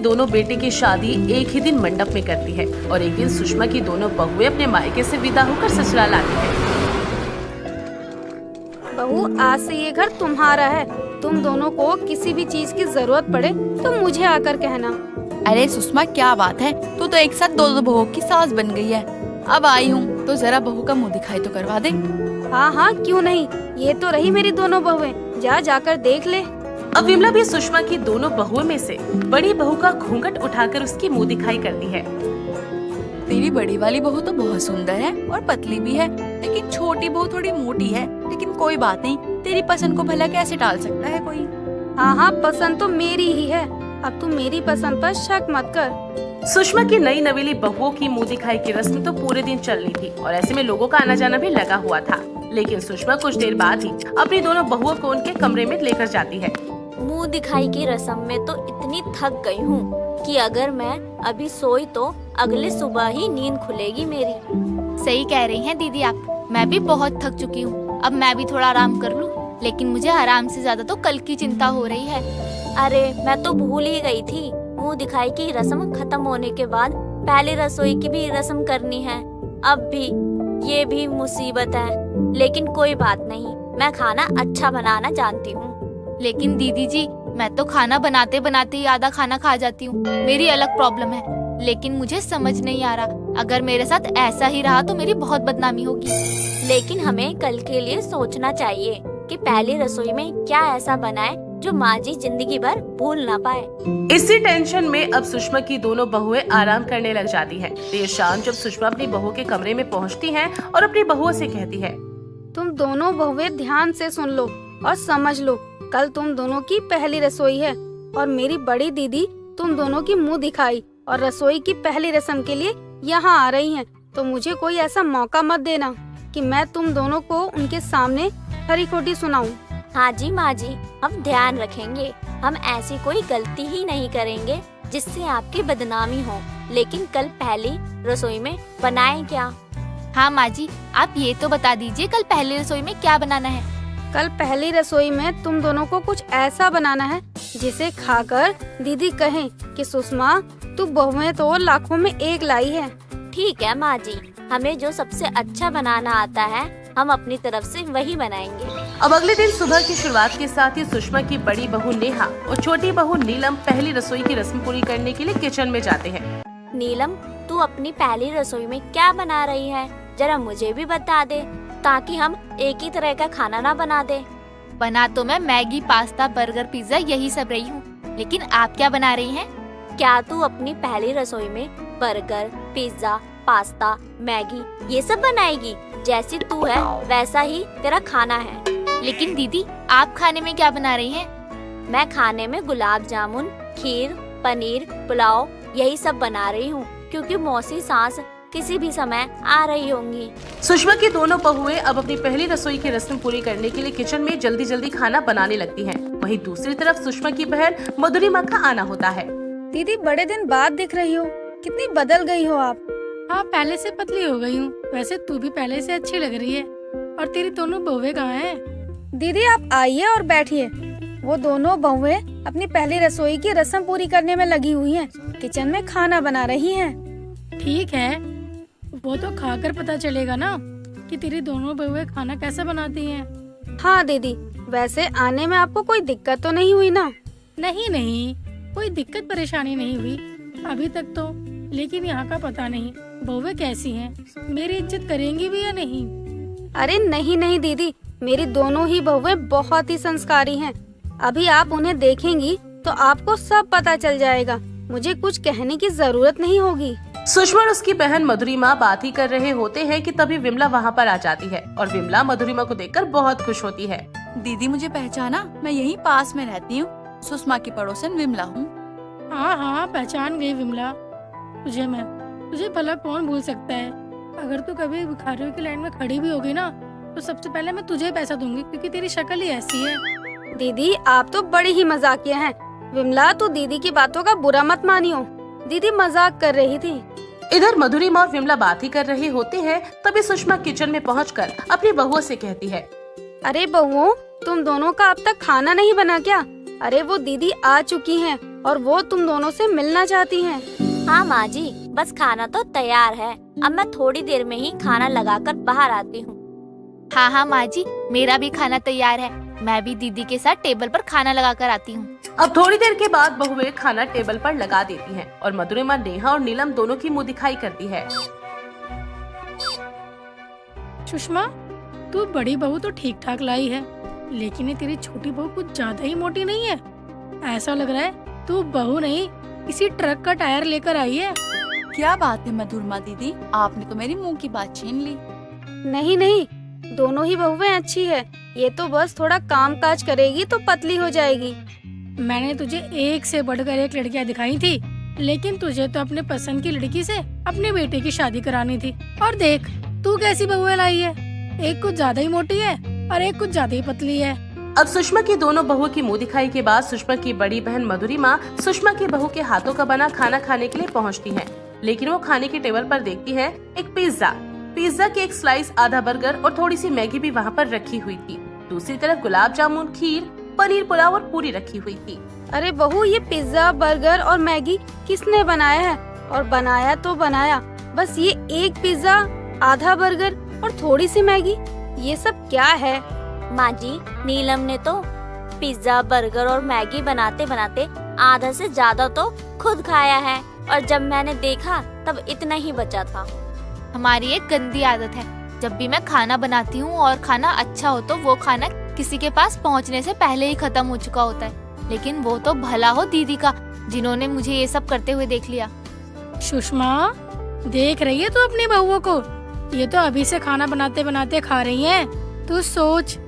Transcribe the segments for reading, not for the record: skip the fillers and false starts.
दोनों बेटे की शादी एक ही दिन मंडप में करती है और एक दिन सुषमा की दोनों बहुएं अपने मायके से विदा होकर ससुराल आती है। बहू, आज से ये घर तुम्हारा है। तुम दोनों को किसी भी चीज की जरूरत पड़े तो मुझे आकर कहना। अरे सुषमा, क्या बात है, तू तो एक साथ दो बहुओं की सास बन गई है। अब आई हूँ तो जरा बहू का मुंह दिखाई तो करवा दे। हाँ हाँ, क्यों नहीं, ये तो रही मेरी दोनों बहुएं, जाकर देख ले। अब विमला भी सुषमा की दोनों बहुओं में से बड़ी बहू का घूंघट उठाकर उसकी मुंह दिखाई करती है। तेरी बड़ी वाली बहू तो बहुत सुंदर है और पतली भी है, लेकिन छोटी बहू थोड़ी मोटी है। लेकिन कोई बात नहीं, तेरी पसंद को भला कैसे टाल सकता है कोई। हाँ हाँ, पसंद तो मेरी ही है। अब तू मेरी पसंद पर शक मत कर। सुषमा की नई नवेली बहुओं की मुंह दिखाई की रस्म तो पूरे दिन चल रही थी और ऐसे में लोगों का आना जाना भी लगा हुआ था। लेकिन सुषमा कुछ देर बाद ही अपनी दोनों बहुओं को उनके कमरे में लेकर जाती है। मुंह दिखाई की रस्म में तो इतनी थक गई हूँ कि अगर मैं अभी सोई तो अगले सुबह ही नींद खुलेगी मेरी। सही कह रही हैं दीदी आप, मैं भी बहुत थक चुकी हूँ। अब मैं भी थोड़ा आराम कर लूँ, लेकिन मुझे आराम से ज्यादा तो कल की चिंता हो रही है। अरे मैं तो भूल ही गई थी, मुंह दिखाई की रस्म खत्म होने के बाद पहले रसोई की भी रस्म करनी है। अब भी ये भी मुसीबत है, लेकिन कोई बात नहीं, मैं खाना अच्छा बनाना जानती हूँ। लेकिन दीदी जी, मैं तो खाना बनाते बनाते ही आधा खाना खा जाती हूँ। मेरी अलग प्रॉब्लम है, लेकिन मुझे समझ नहीं आ रहा, अगर मेरे साथ ऐसा ही रहा तो मेरी बहुत बदनामी होगी। लेकिन हमें कल के लिए सोचना चाहिए कि पहली रसोई में क्या ऐसा बनाए जो माँ जी जिंदगी भर भूल ना पाए। इसी टेंशन में अब सुषमा की दोनों बहुएं आराम करने लग जाती हैं। देर शाम जब सुषमा अपनी बहू के कमरे में पहुंचती है और अपनी बहुओं से कहती है, तुम दोनों बहुएं ध्यान से सुन लो और समझ लो, कल तुम दोनों की पहली रसोई है और मेरी बड़ी दीदी तुम दोनों की मुंह दिखाई और रसोई की पहली रस्म के लिए यहाँ आ रही हैं। तो मुझे कोई ऐसा मौका मत देना कि मैं तुम दोनों को उनके सामने खरी खोटी सुनाऊं। हाँ जी माँ जी, हम ध्यान रखेंगे। हम ऐसी कोई गलती ही नहीं करेंगे जिससे आपकी बदनामी हो। लेकिन कल पहली रसोई में बनाए क्या? हाँ माँ जी, आप ये तो बता दीजिए कल पहली रसोई में क्या बनाना है। कल पहली रसोई में तुम दोनों को कुछ ऐसा बनाना है जिसे खाकर दीदी कहें कि सुषमा, तू बहुएं तो लाखों में एक लाई है। ठीक है माँ जी, हमें जो सबसे अच्छा बनाना आता है हम अपनी तरफ से वही बनाएंगे। अब अगले दिन सुबह की शुरुआत के साथ ही सुषमा की बड़ी बहू नेहा और छोटी बहू नीलम पहली रसोई की रस्म पूरी करने के लिए किचन में जाते हैं। नीलम, तू अपनी पहली रसोई में क्या बना रही है, जरा मुझे भी बता दे, ताकि हम एक ही तरह का खाना ना बना दे। बना तो मैं मैगी, पास्ता, बर्गर, पिज्जा यही सब रही हूँ, लेकिन आप क्या बना रही हैं? क्या तू अपनी पहली रसोई में बर्गर, पिज्जा, पास्ता, मैगी ये सब बनाएगी? जैसी तू है वैसा ही तेरा खाना है। लेकिन दीदी, आप खाने में क्या बना रही हैं? मैं खाने में गुलाब जामुन, खीर, पनीर, पुलाव यही सब बना रही हूँ, क्योंकि मौसी सास किसी भी समय आ रही होंगी। सुषमा की दोनों बहुएं अब अपनी पहली रसोई की रस्म पूरी करने के लिए किचन में जल्दी जल्दी खाना बनाने लगती हैं। वहीं दूसरी तरफ सुषमा की बहन मधुरिमा का आना होता है। दीदी, बड़े दिन बाद दिख रही हो, कितनी बदल गई हो आप। हाँ, पहले से पतली हो गई हूँ। वैसे तू भी पहले से अच्छी लग रही है। और तेरी दोनों बहुएं कहाँ हैं? दीदी, आप आइए और बैठिए। वो दोनों बहुएं अपनी पहली रसोई की रस्म पूरी करने में लगी हुई हैं। किचन में खाना बना रही हैं। ठीक है, वो तो खाकर पता चलेगा ना कि तेरी दोनों बहुएं खाना कैसा बनाती हैं। हाँ दीदी, वैसे आने में आपको कोई दिक्कत तो नहीं हुई ना? नहीं नहीं, कोई दिक्कत परेशानी नहीं हुई अभी तक तो। लेकिन यहाँ का पता नहीं बहुएं कैसी हैं, मेरी इज्जत करेंगी भी या नहीं। अरे नहीं नहीं दीदी, मेरी दोनों ही बहुएं बहुत ही संस्कारी हैं। अभी आप उन्हें देखेंगी तो आपको सब पता चल जाएगा। मुझे कुछ कहने की जरूरत नहीं होगी। सुषमा और उसकी बहन मधुरिमा बात ही कर रहे होते हैं कि तभी विमला वहाँ पर आ जाती है और विमला मधुरिमा को देखकर बहुत खुश होती है। दीदी, मुझे पहचाना? मैं यहीं पास में रहती हूँ, सुषमा की पड़ोसन विमला हूँ। हाँ हाँ, पहचान गई विमला तुझे भला कौन भूल सकता है। अगर तू कभी भिखारियों की लाइन में खड़ी भी होगी ना, तो सबसे पहले मैं तुझे पैसा दूंगी, क्योंकि तेरी शक्ल ही ऐसी है। दीदी, आप तो बड़ी ही मजाकिया हैं। विमला, तू दीदी की बातों का बुरा मत मानियो, दीदी मजाक कर रही थी। इधर मधुरिमा और विमला बात ही कर रहे होते हैं। तभी सुषमा किचन में पहुंचकर अपनी बहुओं से कहती है, अरे बहुओं, तुम दोनों का अब तक खाना नहीं बना क्या? अरे वो दीदी आ चुकी हैं और वो तुम दोनों से मिलना चाहती हैं। हाँ माँ जी, बस खाना तो तैयार है। अब मैं थोड़ी देर में ही खाना लगाकर बाहर आती हूँ। हाँ हाँ माँ जी, मेरा भी खाना तैयार है। मैं भी दीदी के साथ टेबल पर खाना लगा कर आती हूँ। अब थोड़ी देर के बाद बहुएं खाना टेबल पर लगा देती हैं और मधुरिमा, नेहा और नीलम दोनों की मुंह दिखाई करती है। सुषमा, तू बड़ी बहू तो ठीक ठाक लाई है, लेकिन ये तेरी छोटी बहू कुछ ज्यादा ही मोटी नहीं है? ऐसा लग रहा है तू बहू नहीं, किसी ट्रक का टायर लेकर आई है। क्या बात है मधुरमा दीदी, आपने तो मेरी मुंह की बात छीन ली। नहीं नहीं, दोनों ही बहुएं अच्छी है। ये तो बस थोड़ा काम काज करेगी तो पतली हो जाएगी। मैंने तुझे एक से बढ़कर एक लड़कियां दिखाई थी, लेकिन तुझे तो अपने पसंद की लड़की से अपने बेटे की शादी करानी थी। और देख तू कैसी बहुएं लाई है, एक कुछ ज्यादा ही मोटी है और एक कुछ ज्यादा ही पतली है। अब सुषमा की दोनों बहुओं की मुंह दिखाई के बाद सुषमा की बड़ी बहन मधुरिमा सुषमा की बहू के हाथों का बना खाना खाने के लिए पहुंचती है, लेकिन वो खाने की टेबल पर देखती है एक पिज्जा की एक स्लाइस, आधा बर्गर और थोड़ी सी मैगी भी वहाँ पर रखी हुई थी। दूसरी तरफ गुलाब जामुन, खीर, पनीर पुलाव और पूरी रखी हुई थी। अरे बहू, ये पिज्जा, बर्गर और मैगी किसने बनाया है? और बनाया तो बनाया, बस ये एक पिज्जा, आधा बर्गर और थोड़ी सी मैगी, ये सब क्या है? माँ जी, नीलम ने तो पिज्जा, बर्गर और मैगी बनाते बनाते आधा से ज्यादा तो खुद खाया है, और जब मैंने देखा तब इतना ही बचा था। हमारी एक गंदी आदत है, जब भी मैं खाना बनाती हूँ और खाना अच्छा हो तो वो खाना किसी के पास पहुँचने से पहले ही खत्म हो चुका होता है। लेकिन वो तो भला हो दीदी का, जिन्होंने मुझे ये सब करते हुए देख लिया। सुषमा, देख रही है तू अपनी बहुओं को? ये तो अभी से खाना बनाते बनाते खा रही हैं। तू सोच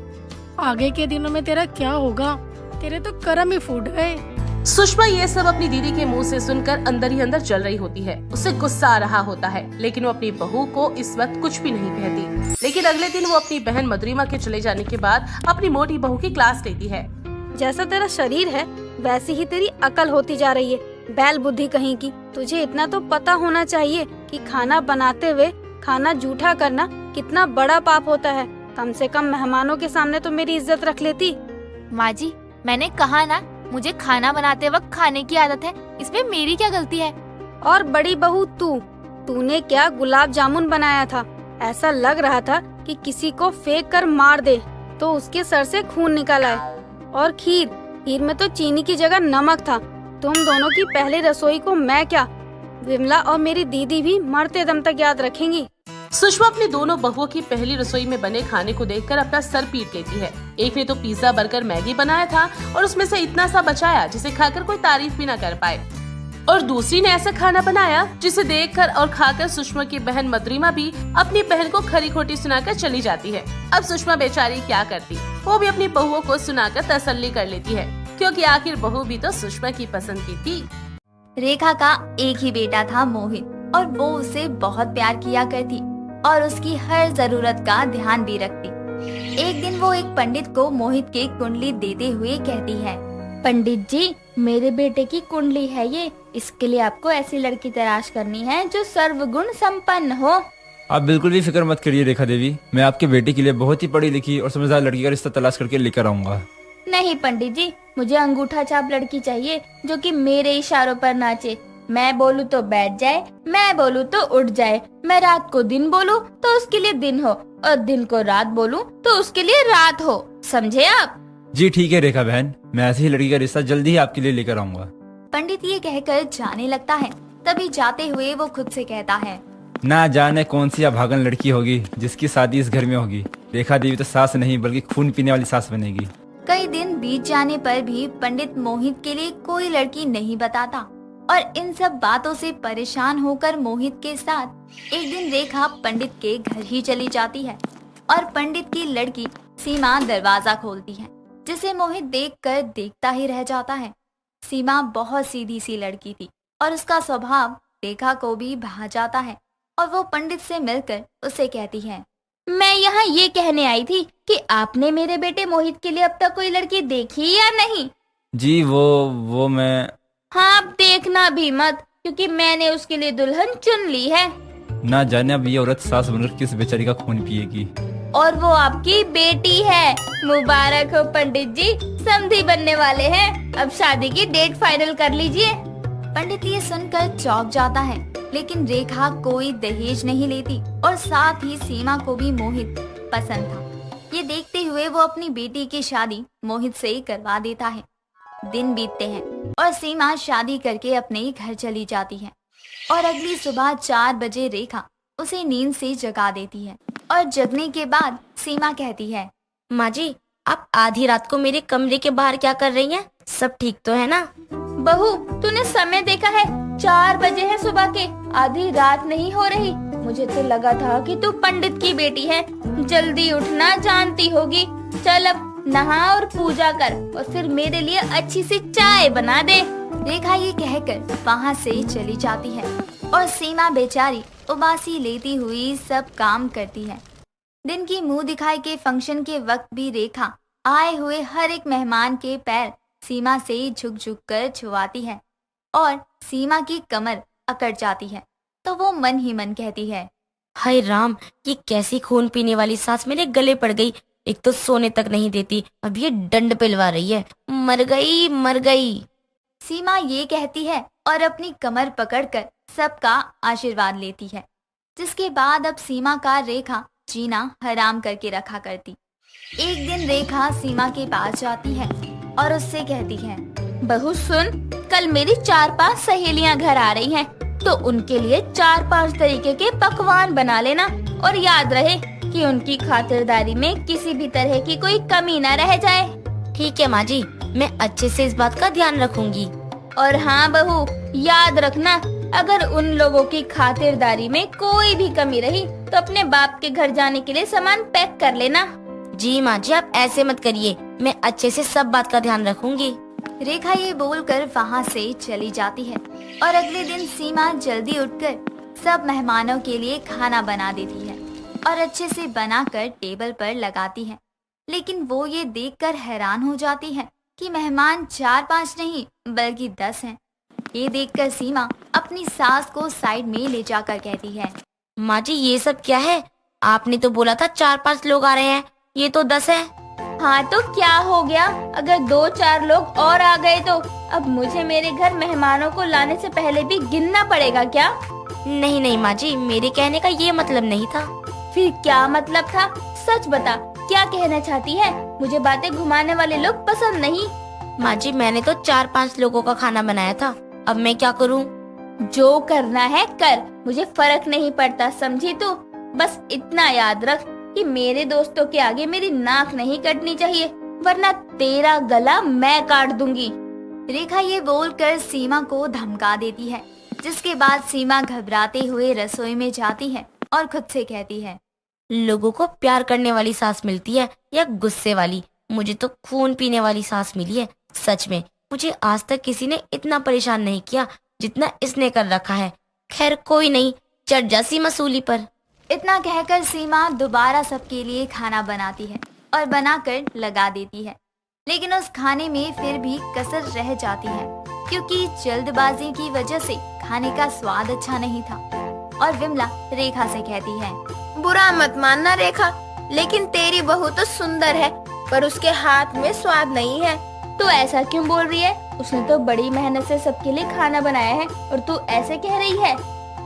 आगे के दिनों में तेरा क्या होगा, तेरे तो कर्म ही फूट गए। सुषमा ये सब अपनी दीदी के मुंह से सुनकर अंदर ही अंदर जल रही होती है। उसे गुस्सा आ रहा होता है, लेकिन वो अपनी बहू को इस वक्त कुछ भी नहीं कहती। लेकिन अगले दिन वो अपनी बहन मधुरिमा के चले जाने के बाद अपनी मोटी बहू की क्लास लेती है। जैसा तेरा शरीर है वैसी ही तेरी अकल होती जा रही है, बैल बुद्धि कहीं की। तुझे इतना तो पता होना चाहिए कि खाना बनाते हुए खाना जूठा करना कितना बड़ा पाप होता है। कम से कम मेहमानों के सामने तो मेरी इज्जत रख लेती। माँ जी, मैंने कहा ना, मुझे खाना बनाते वक्त खाने की आदत है, इसमें मेरी क्या गलती है? और बड़ी बहू तूने क्या गुलाब जामुन बनाया था? ऐसा लग रहा था कि किसी को फेंक कर मार दे तो उसके सर से खून निकल आए। और खीर में तो चीनी की जगह नमक था। तुम दोनों की पहली रसोई को मैं क्या, विमला और मेरी दीदी भी मरते दम तक याद रखेंगी। सुषमा अपनी दोनों बहुओं की पहली रसोई में बने खाने को देखकर अपना सर पीट लेती है। एक ने तो पिज्जा, बर्गर, मैगी बनाया था और उसमें से इतना सा बचाया जिसे खाकर कोई तारीफ भी ना कर पाए, और दूसरी ने ऐसा खाना बनाया जिसे देखकर और खाकर सुषमा की बहन मधुरिमा भी अपनी बहन को खरी खोटी सुनाकर चली जाती है। अब सुषमा बेचारी क्या करती, वो भी अपनी बहुओं को सुनाकर तसल्ली कर लेती है, क्योंकि आखिर बहू भी तो सुषमा की पसंद की थी। रेखा का एक ही बेटा था मोहित, और वो उसे बहुत प्यार किया करती और उसकी हर जरूरत का ध्यान भी रखती। एक दिन वो एक पंडित को मोहित की कुंडली देते हुए कहती है, पंडित जी, मेरे बेटे की कुंडली है ये, इसके लिए आपको ऐसी लड़की तलाश करनी है जो सर्वगुण संपन्न हो। आप बिल्कुल भी फिक्र मत करिए रेखा देवी, मैं आपके बेटे के लिए बहुत ही पढ़ी लिखी और समझदार लड़की का रिश्ता तलाश करके लेकर आऊंगा। नहीं पंडित जी, मुझे अंगूठा छाप लड़की चाहिए जो कि मेरे इशारों पर नाचे। मैं बोलूँ तो बैठ जाए, मैं बोलूँ तो उठ जाए, मैं रात को दिन बोलूँ तो उसके लिए दिन हो, और दिन को रात बोलूँ तो उसके लिए रात हो। समझे आप? जी ठीक है रेखा बहन, मैं ऐसी ही लड़की का रिश्ता जल्दी ही आपके लिए लेकर आऊंगा। पंडित ये कहकर जाने लगता है। तभी जाते हुए वो खुद से कहता है, ना जाने कौन सी अभागन लड़की होगी जिसकी शादी इस घर में होगी। रेखा देवी तो सास नहीं बल्कि खून पीने वाली सास बनेगी। कई दिन बीत जाने पर भी पंडित मोहित के लिए कोई लड़की नहीं बताता, और इन सब बातों से परेशान होकर मोहित के साथ एक दिन रेखा पंडित के घर ही चली जाती है, और पंडित की लड़की सीमा दरवाजा खोलती है, जिसे मोहित देखकर देखता ही रह जाता है। सीमा बहुत सीधी सी लड़की थी और उसका स्वभाव रेखा को भी भा जाता है, और वो पंडित से मिलकर उसे कहती है, मैं यहाँ ये कहने आई थी कि आपने मेरे बेटे मोहित के लिए अब तक कोई लड़की देखी या नहीं? जी वो मैं। हाँ, आप देखना भी मत, क्योंकि मैंने उसके लिए दुल्हन चुन ली है। ना जाने अब ये औरत सास बनकर किस बेचारी का खून पिएगी। और वो आपकी बेटी है। मुबारक हो पंडित जी, समधी बनने वाले हैं। अब शादी की डेट फाइनल कर लीजिए। पंडित ये सुनकर चौंक जाता है, लेकिन रेखा कोई दहेज नहीं लेती और साथ ही सीमा को भी मोहित पसंद था। ये देखते हुए वो अपनी बेटी की शादी मोहित से ही करवा देता है। दिन बीतते हैं और सीमा शादी करके अपने घर चली जाती है और अगली सुबह 4 बजे रेखा उसे नींद से जगा देती है और जगने के बाद सीमा कहती है, माँ जी, आप आधी रात को मेरे कमरे के बाहर क्या कर रही हैं? सब ठीक तो है ना? बहू, तूने समय देखा है? 4 बजे है सुबह के, आधी रात नहीं हो रही। मुझे तो लगा था कि तू पंडित की बेटी है, जल्दी उठना जानती होगी। चल अब नहा और पूजा कर और फिर मेरे लिए अच्छी सी चाय बना दे। रेखा ये कहकर वहाँ से चली जाती है और सीमा बेचारी उबासी लेती हुई सब काम करती है। दिन की मुंह दिखाई के फंक्शन के वक्त भी रेखा आए हुए हर एक मेहमान के पैर सीमा से झुक झुक कर छुआती है और सीमा की कमर अकड़ जाती है तो वो मन ही मन कहती है, हाय राम, ये कैसी खून पीने वाली सास मेरे गले पड़ गई। एक तो सोने तक नहीं देती, अब ये दंड पिलवा रही है। मर गई, मर गई। सीमा ये कहती है और अपनी कमर पकड़कर सबका आशीर्वाद लेती है, जिसके बाद अब सीमा का रेखा जीना हराम करके रखा करती। एक दिन रेखा सीमा के पास जाती है और उससे कहती है, बहू सुन, कल मेरी 4-5 सहेलियां घर आ रही हैं, तो उनके लिए 4-5 तरीके के पकवान बना लेना और याद रहे कि उनकी खातिरदारी में किसी भी तरह की कोई कमी न रह जाए। ठीक है माँ जी, मैं अच्छे से इस बात का ध्यान रखूंगी। और हाँ बहू, याद रखना, अगर उन लोगों की खातिरदारी में कोई भी कमी रही तो अपने बाप के घर जाने के लिए सामान पैक कर लेना। जी माँ जी, आप ऐसे मत करिए, मैं अच्छे से सब बात का ध्यान रखूंगी। रेखा ये बोलकर वहाँ से चली जाती है और अगले दिन सीमा जल्दी उठकर सब मेहमानों के लिए खाना बना देती है और अच्छे से बनाकर टेबल पर लगाती है। लेकिन वो ये देखकर हैरान हो जाती है कि मेहमान 4-5 नहीं बल्कि 10 हैं। ये देखकर सीमा अपनी सास को साइड में ले जाकर कहती है, माँ जी, ये सब क्या है? आपने तो बोला था 4-5 लोग आ रहे हैं, ये तो 10 है। हाँ तो क्या हो गया, अगर 2-4 लोग और आ गए तो अब मुझे मेरे घर मेहमानों को लाने से पहले भी गिनना पड़ेगा क्या? नहीं नहीं माँ जी, मेरे कहने का ये मतलब नहीं था। फिर क्या मतलब था? सच बता, क्या कहना चाहती है? मुझे बातें घुमाने वाले लोग पसंद नहीं। माँ जी, मैंने तो 4-5 लोगों का खाना बनाया था, अब मैं क्या करूँ? जो करना है कर, मुझे फर्क नहीं पड़ता, समझी तू? बस इतना याद रख कि मेरे दोस्तों के आगे मेरी नाक नहीं कटनी चाहिए, वरना तेरा गला मैं काट दूंगी। रेखा ये बोलकर सीमा को धमका देती है, जिसके बाद सीमा घबराते हुए रसोई में जाती है और खुद से कहती है, लोगों को प्यार करने वाली सास मिलती है या गुस्से वाली? मुझे तो खून पीने वाली सास मिली है। सच में मुझे आज तक किसी ने इतना परेशान नहीं किया जितना इसने कर रखा है। खैर कोई नहीं, चढ़ जा सीमा सूली पर। इतना कहकर सीमा दोबारा सबके लिए खाना बनाती है और बनाकर लगा देती है, लेकिन उस खाने में फिर भी कसर रह जाती है, क्योंकि जल्दबाजी की वजह से खाने का स्वाद अच्छा नहीं था। और विमला रेखा से कहती है, बुरा मत मानना रेखा, लेकिन तेरी बहू तो सुंदर है पर उसके हाथ में स्वाद नहीं है। तू ऐसा क्यों बोल रही है? उसने तो बड़ी मेहनत से सबके लिए खाना बनाया है और तू ऐसे कह रही है?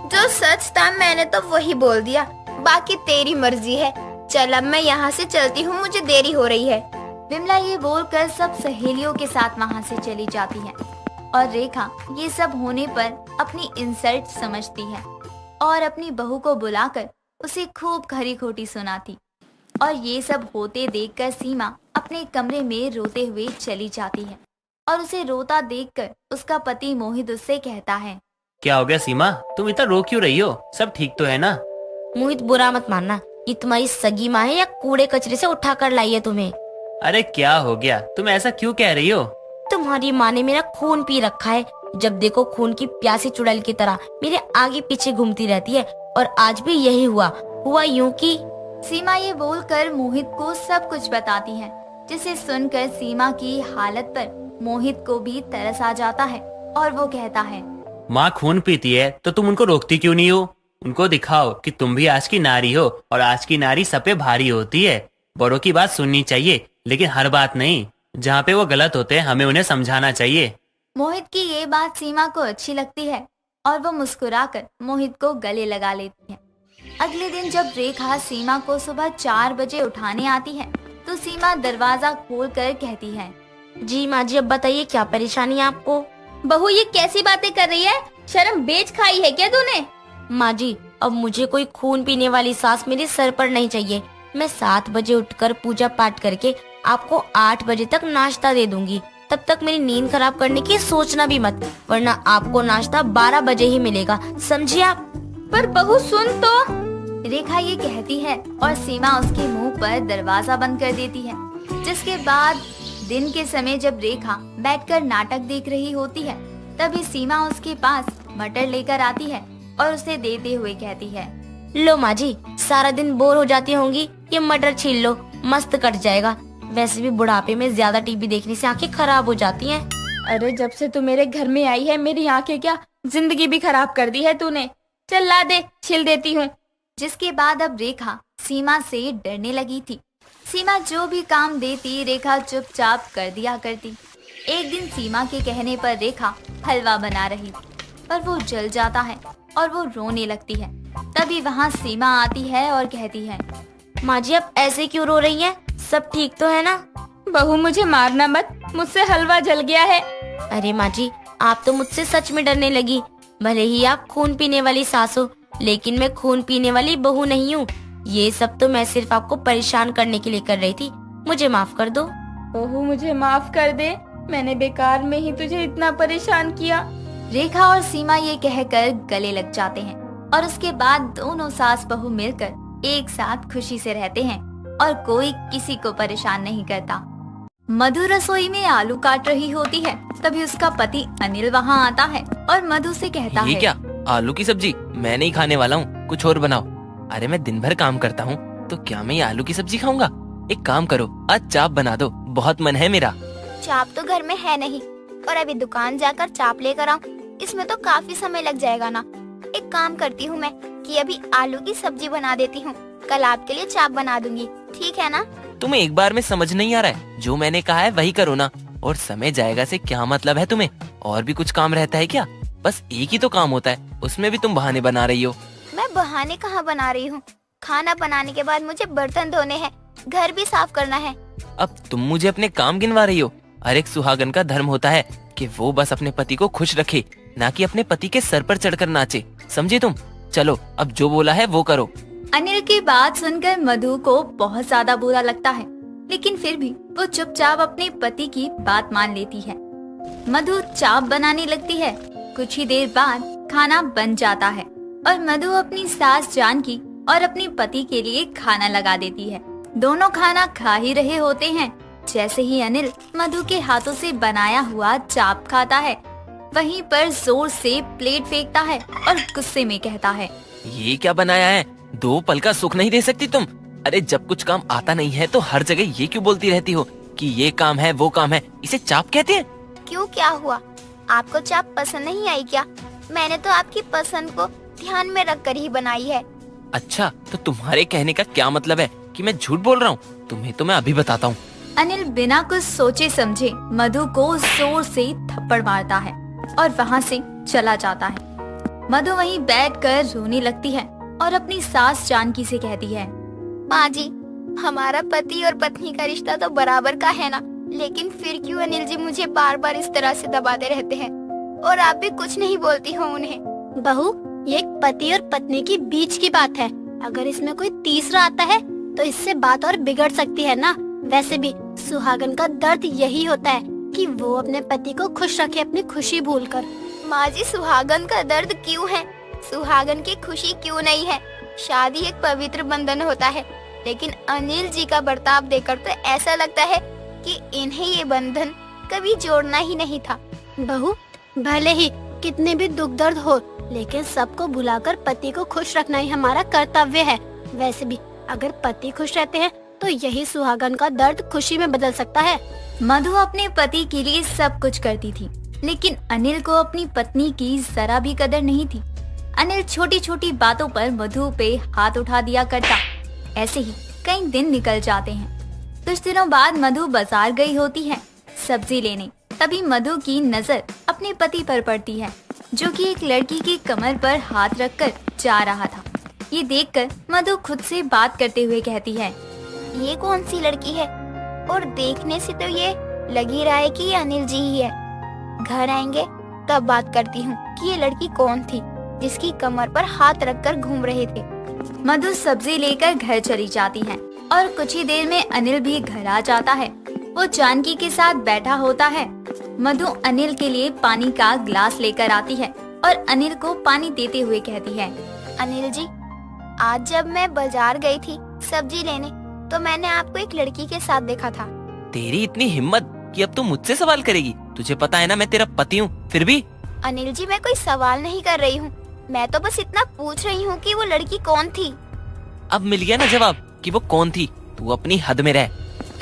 जो सच था मैंने तो वही बोल दिया, बाकी तेरी मर्जी है। चल अब मैं यहाँ से चलती हूँ, मुझे देरी हो रही है। विमला ये बोलकर सब सहेलियों के साथ वहाँ से चली जाती है और रेखा ये सब होने पर अपनी इंसल्ट समझती है और अपनी बहू को बुलाकर उसे खूब खरी खोटी सुनाती। और ये सब होते देखकर सीमा अपने कमरे में रोते हुए चली जाती है और उसे रोता देखकर उसका पति मोहित उससे कहता है, क्या हो गया सीमा, तुम इतना रो क्यों रही हो? सब ठीक तो है ना? मोहित, बुरा मत मानना, ये तुम्हारी सगी माँ है या कूड़े कचरे से उठा कर लाई है तुम्हें? अरे क्या हो गया, तुम ऐसा क्यों कह रही हो? तुम्हारी माँ ने मेरा खून पी रखा है। जब देखो खून की प्यासी चुड़ैल की तरह मेरे आगे पीछे घूमती रहती है और आज भी यही हुआ यूं कि। सीमा ये बोलकर मोहित को सब कुछ बताती है, जिसे सुनकर सीमा की हालत पर मोहित को भी तरस आ जाता है और वो कहता है, माँ खून पीती है तो तुम उनको रोकती क्यों नहीं हो? उनको दिखाओ कि तुम भी आज की नारी हो और आज की नारी सब पे भारी होती है। बड़ों की बात सुननी चाहिए, लेकिन हर बात नहीं। जहाँ पे वो गलत होते हैं हमें उन्हें समझाना चाहिए। मोहित की ये बात सीमा को अच्छी लगती है और वो मुस्कुराकर मोहित को गले लगा लेती है। अगले दिन जब रेखा सीमा को सुबह 4 बजे उठाने आती है तो सीमा दरवाजा खोलकर कहती है, जी माँ जी, अब बताइए क्या परेशानी है आपको? बहू ये कैसी बातें कर रही है? शर्म बेच खाई है क्या तूने? माँ जी, अब मुझे कोई खून पीने वाली सास मेरे सर पर नहीं चाहिए। मैं 7 बजे उठकर पूजा पाठ करके आपको 8 बजे तक नाश्ता दे दूंगी। तब तक मेरी नींद खराब करने की सोचना भी मत, वरना आपको नाश्ता 12 बजे ही मिलेगा, समझिए आप? पर बहू सुन तो। रेखा ये कहती है और सीमा उसके मुंह पर दरवाजा बंद कर देती है। जिसके बाद दिन के समय जब रेखा बैठकर नाटक देख रही होती है तभी सीमा उसके पास मटर लेकर आती है और उसे देते हुए कहती है, लो माँ जी, सारा दिन बोर हो जाती होंगी, ये मटर छील लो, मस्त कट जाएगा। वैसे भी बुढ़ापे में ज्यादा टीवी देखने से आंखें खराब हो जाती हैं। अरे जब से तू मेरे घर में आई है मेरी आंखें क्या, जिंदगी भी खराब कर दी है तूने। चल ला दे, छिल देती हूँ। जिसके बाद अब रेखा सीमा से डरने लगी थी। सीमा जो भी काम देती रेखा चुपचाप कर दिया करती। एक दिन सीमा के कहने पर रेखा हलवा बना रही थी पर वो जल जाता है और वो रोने लगती है। तभी वहाँ सीमा आती है और कहती है, माँ जी आप ऐसे क्यों रो रही हैं? सब ठीक तो है ना? बहू मुझे मारना मत, मुझसे हलवा जल गया है। अरे माँ जी, आप तो मुझसे सच में डरने लगी। भले ही आप खून पीने वाली सास हो, लेकिन मैं खून पीने वाली बहू नहीं हूँ। ये सब तो मैं सिर्फ आपको परेशान करने के लिए कर रही थी। मुझे माफ कर दो। बहू मुझे माफ कर दे, मैंने बेकार में ही तुझे इतना परेशान किया। रेखा और सीमा ये कहकर गले लग जाते हैं और उसके बाद दोनों सास बहू मिलकर एक साथ खुशी से रहते हैं और कोई किसी को परेशान नहीं करता। मधु रसोई में आलू काट रही होती है तभी उसका पति अनिल वहाँ आता है और मधु से कहता ये है, क्या? आलू की सब्जी? मैं नहीं खाने वाला हूँ, कुछ और बनाओ। अरे मैं दिन भर काम करता हूँ तो क्या मैं ये आलू की सब्जी खाऊंगा? एक काम करो, आज चाप बना दो, बहुत मन है मेरा। चाप तो घर में है नहीं और अभी दुकान जाकर चाप लेकर आऊं, इसमें तो काफी समय लग जाएगा ना। एक काम करती हूँ मैं कि अभी आलू की सब्जी बना देती हूँ, कल आपके लिए चाप बना दूंगी, ठीक है ना? तुम्हें एक बार में समझ नहीं आ रहा है? जो मैंने कहा है वही करो ना। और समय जाएगा से क्या मतलब है तुम्हें? और भी कुछ काम रहता है क्या? बस एक ही तो काम होता है, उसमें भी तुम बहाने बना रही हो। मैं बहाने कहाँ बना रही हूँ? खाना बनाने के बाद मुझे बर्तन धोने हैं, घर भी साफ करना है। अब तुम मुझे अपने काम गिनवा रही हो? हर एक सुहागन का धर्म होता है कि वो बस अपने पति को खुश रखे, ना कि अपने पति के सर पर चढ़कर नाचे, समझे तुम? चलो अब जो बोला है वो करो। अनिल की बात सुनकर मधु को बहुत ज्यादा बुरा लगता है, लेकिन फिर भी वो चुपचाप अपने पति की बात मान लेती है। मधु चाप बनाने लगती है। कुछ ही देर बाद खाना बन जाता है और मधु अपनी सास जानकी और अपने पति के लिए खाना लगा देती है। दोनों खाना खा ही रहे होते हैं, जैसे ही अनिल मधु के हाथों से बनाया हुआ चाप खाता है, वहीं पर जोर से प्लेट फेंकता है और गुस्से में कहता है, ये क्या बनाया है? 2 पल का सुख नहीं दे सकती तुम? अरे जब कुछ काम आता नहीं है तो हर जगह ये क्यों बोलती रहती हो कि ये काम है वो काम है? इसे चाप कहते हैं? क्यों, क्या हुआ? आपको चाप पसंद नहीं आई क्या? मैंने तो आपकी पसंद को ध्यान में रखकर ही बनाई है। अच्छा, तो तुम्हारे कहने का क्या मतलब है कि मैं झूठ बोल रहा हूँ? तुम्हें तो मैं अभी बताता हूँ। अनिल बिना कुछ सोचे समझे मधु को जोर से थप्पड़ मारता है और वहाँ से चला जाता है। मधु वहीं बैठकर रोने लगती है और अपनी सास जानकी से कहती है, माँ जी, हमारा पति और पत्नी का रिश्ता तो बराबर का है ना, लेकिन फिर क्यों अनिल जी मुझे बार बार इस तरह से दबाते रहते हैं और आप भी कुछ नहीं बोलती हो उन्हें? बहू, ये एक पति और पत्नी की बीच की बात है। अगर इसमें कोई तीसरा आता है तो इससे बात और बिगड़ सकती है ना। वैसे भी सुहागन का दर्द यही होता है कि वो अपने पति को खुश रखे, अपनी खुशी भूलकर। माँ जी, सुहागन का दर्द क्यों है? सुहागन की खुशी क्यों नहीं है? शादी एक पवित्र बंधन होता है, लेकिन अनिल जी का बर्ताव देखकर तो ऐसा लगता है कि इन्हें ये बंधन कभी जोड़ना ही नहीं था। बहू, भले ही कितने भी दुख दर्द हो, लेकिन सबको भुलाकर पति को खुश रखना ही हमारा कर्तव्य है। वैसे भी अगर पति खुश रहते हैं तो यही सुहागन का दर्द खुशी में बदल सकता है। मधु अपने पति के लिए सब कुछ करती थी, लेकिन अनिल को अपनी पत्नी की जरा भी कदर नहीं थी। अनिल छोटी छोटी बातों पर मधु पे हाथ उठा दिया करता। ऐसे ही कई दिन निकल जाते हैं। कुछ दिनों बाद मधु बाजार गई होती है सब्जी लेने। तभी मधु की नजर अपने पति पर पड़ती है, जो कि एक लड़की की कमर पर हाथ रखकर जा रहा था। ये देखकर मधु खुद से बात करते हुए कहती है, ये कौन सी लड़की है? और देखने से तो ये लग ही रहा है कि ये अनिल जी ही है। घर आएंगे तब बात करती हूँ कि ये लड़की कौन थी जिसकी कमर पर हाथ रखकर घूम रहे थे। मधु सब्जी लेकर घर चली जाती है और कुछ ही देर में अनिल भी घर आ जाता है। वो जानकी के साथ बैठा होता है। मधु अनिल के लिए पानी का ग्लास लेकर आती है और अनिल को पानी देते हुए कहती है, अनिल जी, आज जब मैं बाजार गई थी सब्जी लेने तो मैंने आपको एक लड़की के साथ देखा था। तेरी इतनी हिम्मत कि अब तू मुझसे सवाल करेगी? तुझे पता है ना मैं तेरा पति हूँ, फिर भी। अनिल जी, मैं कोई सवाल नहीं कर रही हूँ, मैं तो बस इतना पूछ रही हूँ कि वो लड़की कौन थी। अब मिल गया ना जवाब कि वो कौन थी। तू अपनी हद में रह।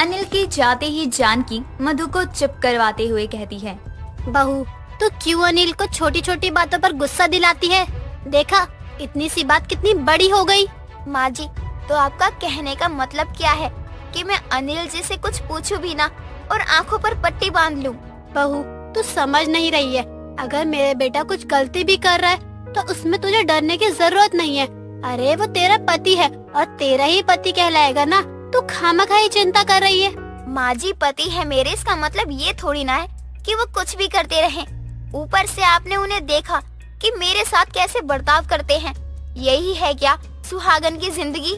अनिल के जाते ही जानकी मधु को चुप करवाते हुए कहती है, बहू, तू क्यों अनिल को छोटी छोटी बातों पर गुस्सा दिलाती है? देखा, इतनी सी बात कितनी बड़ी हो गई। माँ जी, तो आपका कहने का मतलब क्या है कि मैं अनिल जी से कुछ पूछूं भी ना और आंखों पर पट्टी बांध लूं? बहू, तू समझ नहीं रही है। अगर मेरे बेटा कुछ गलती भी कर रहा है तो उसमें तुझे डरने की जरूरत नहीं है। अरे वो तेरा पति है और तेरा ही पति कहलाएगा ना। तू खामखाई चिंता कर रही है। माँ जी, पति है मेरे, इसका मतलब ये थोड़ी ना है कि वो कुछ भी करते रहें। ऊपर से आपने उन्हें देखा कि मेरे साथ कैसे बर्ताव करते हैं। यही है क्या सुहागन की जिंदगी?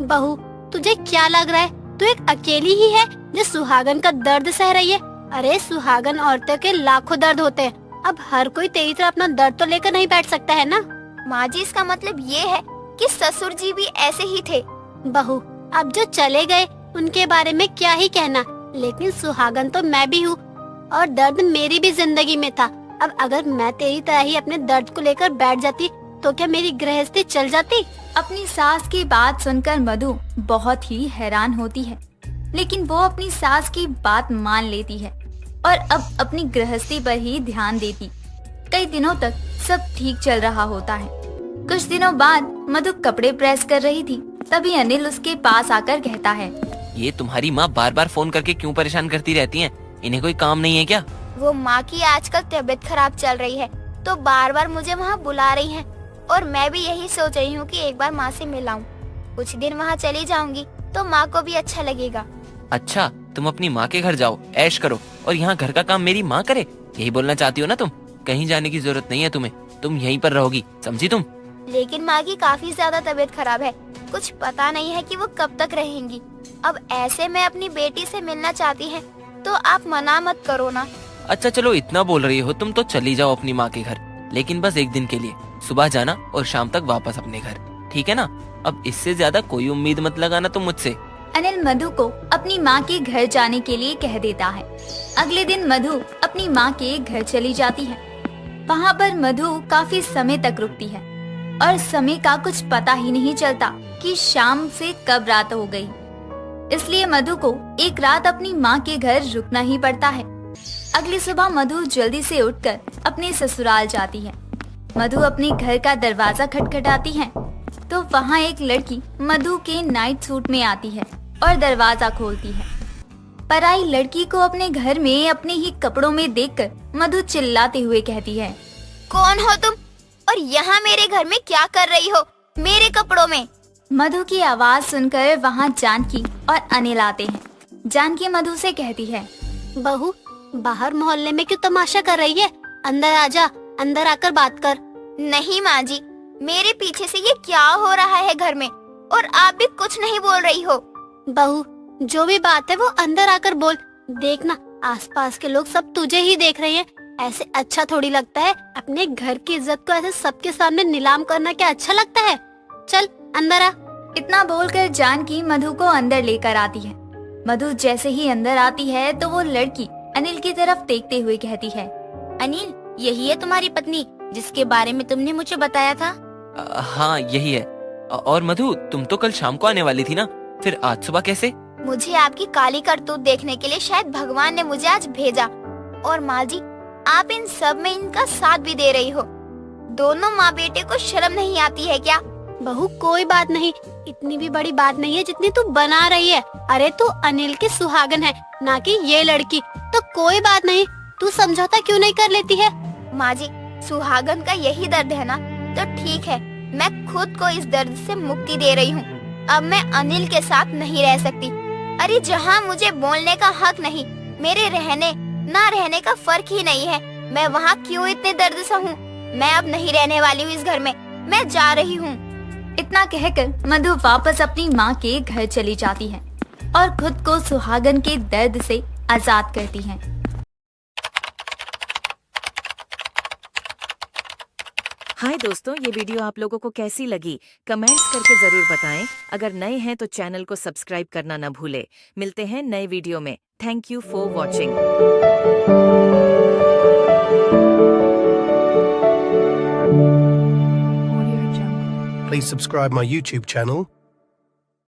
बहू, तुझे क्या लग रहा है तू एक अकेली ही है जो सुहागन का दर्द सह रही है? अरे सुहागन औरतों के लाखों दर्द होते हैं। अब हर कोई तेरी तरह अपना दर्द तो लेकर नहीं बैठ सकता है ना। माँ जी, इसका मतलब ये है कि ससुर जी भी ऐसे ही थे। बहू, अब जो चले गए उनके बारे में क्या ही कहना, लेकिन सुहागन तो मैं भी हूँ और दर्द मेरी भी जिंदगी में था। अब अगर मैं तेरी तरह ही अपने दर्द को लेकर बैठ जाती तो क्या मेरी गृहस्थी चल जाती? अपनी सास की बात सुनकर मधु बहुत ही हैरान होती है, लेकिन वो अपनी सास की बात मान लेती है और अब अपनी गृहस्थी पर ही ध्यान देती। कई दिनों तक सब ठीक चल रहा होता है। कुछ दिनों बाद मधु कपड़े प्रेस कर रही थी, तभी अनिल उसके पास आकर कहता है, ये तुम्हारी माँ बार बार फोन करके क्यों परेशान करती रहती हैं? इन्हें कोई काम नहीं है क्या? वो माँ की आजकल तबीयत खराब चल रही है तो बार बार मुझे वहाँ बुला रही हैं और मैं भी यही सोच रही हूँ कि एक बार माँ से मिलाऊं। कुछ दिन वहाँ चली जाऊंगी तो माँ को भी अच्छा लगेगा। अच्छा, तुम अपनी माँ के घर जाओ, ऐश करो और यहाँ घर का काम मेरी माँ करे, यही बोलना चाहती हो ना तुम? कहीं जाने की जरूरत नहीं है तुम्हें, तुम यहीं पर रहोगी, समझी तुम? लेकिन माँ की काफी ज्यादा तबीयत खराब है, कुछ पता नहीं है कि वो कब तक रहेंगी। अब ऐसे में अपनी बेटी से मिलना चाहती हैं, तो आप मना मत करो ना। अच्छा चलो, इतना बोल रही हो तुम तो चली जाओ अपनी माँ के घर, लेकिन बस एक दिन के लिए। सुबह जाना और शाम तक वापस अपने घर, ठीक है ना? अब इससे ज्यादा कोई उम्मीद मत लगाना तुम मुझसे। अनिल मधु को अपनी माँ के घर जाने के लिए कह देता है। अगले दिन मधु अपनी माँ के घर चली जाती है। वहाँ पर मधु काफी समय तक रुकती है और समय का कुछ पता ही नहीं चलता कि शाम से कब रात हो गई। इसलिए मधु को एक रात अपनी माँ के घर रुकना ही पड़ता है। अगली सुबह मधु जल्दी से उठकर अपने ससुराल जाती है। मधु अपने घर का दरवाजा खटखटाती है तो वहाँ एक लड़की मधु के नाइट सूट में आती है और दरवाजा खोलती है। पराई लड़की को अपने घर में अपने ही कपड़ों में देखकर मधु चिल्लाते हुए कहती है, कौन हो तुम और यहाँ मेरे घर में क्या कर रही हो मेरे कपड़ों में? मधु की आवाज सुनकर वहाँ जानकी और अनिल आते हैं। जानकी मधु से कहती है, बहू, बाहर मोहल्ले में क्यों तमाशा कर रही है? अंदर आजा, अंदर आकर बात कर। नहीं माँ जी, मेरे पीछे से ये क्या हो रहा है घर में और आप भी कुछ नहीं बोल रही हो। बहू, जो भी बात है वो अंदर आकर बोल। देखना, आसपास के लोग सब तुझे ही देख रहे हैं। ऐसे अच्छा थोड़ी लगता है। अपने घर की इज्जत को ऐसे सबके सामने नीलाम करना क्या अच्छा लगता है? चल अंदर आ। इतना बोलकर जानकी मधु को अंदर लेकर आती है। मधु जैसे ही अंदर आती है तो वो लड़की अनिल की तरफ देखते हुए कहती है, अनिल, यही है तुम्हारी पत्नी जिसके बारे में तुमने मुझे बताया था? हाँ यही है। और मधु, तुम तो कल शाम को आने वाली थी ना, फिर आज सुबह कैसे? मुझे आपकी काली करतूत देखने के लिए शायद भगवान ने मुझे आज भेजा। और माँ जी, आप इन सब में इनका साथ भी दे रही हो। दोनों माँ बेटे को शर्म नहीं आती है क्या? बहू कोई बात नहीं, इतनी भी बड़ी बात नहीं है जितनी तू बना रही है। अरे तू अनिल की सुहागन है, ना कि ये लड़की। तो कोई बात नहीं, तू समझौता क्यों नहीं कर लेती है? माँ जी, सुहागन का यही दर्द है ना, तो ठीक है, मैं खुद को इस दर्द से मुक्ति दे रही हूँ। अब मैं अनिल के साथ नहीं रह सकती। अरे जहाँ मुझे बोलने का हक नहीं, मेरे रहने ना रहने का फर्क ही नहीं है, मैं वहाँ क्यों इतने दर्द सहूँ? मैं अब नहीं रहने वाली हूँ इस घर में, मैं जा रही हूँ। इतना कहकर मधु वापस अपनी माँ के घर चली जाती है और खुद को सुहागन के दर्द से आजाद करती है। हाय दोस्तों, ये वीडियो आप लोगों को कैसी लगी कमेंट्स करके जरूर बताएं। अगर नए हैं तो चैनल को सब्सक्राइब करना न भूलें। मिलते हैं नए वीडियो में। Thank you for watching. Please subscribe my YouTube channel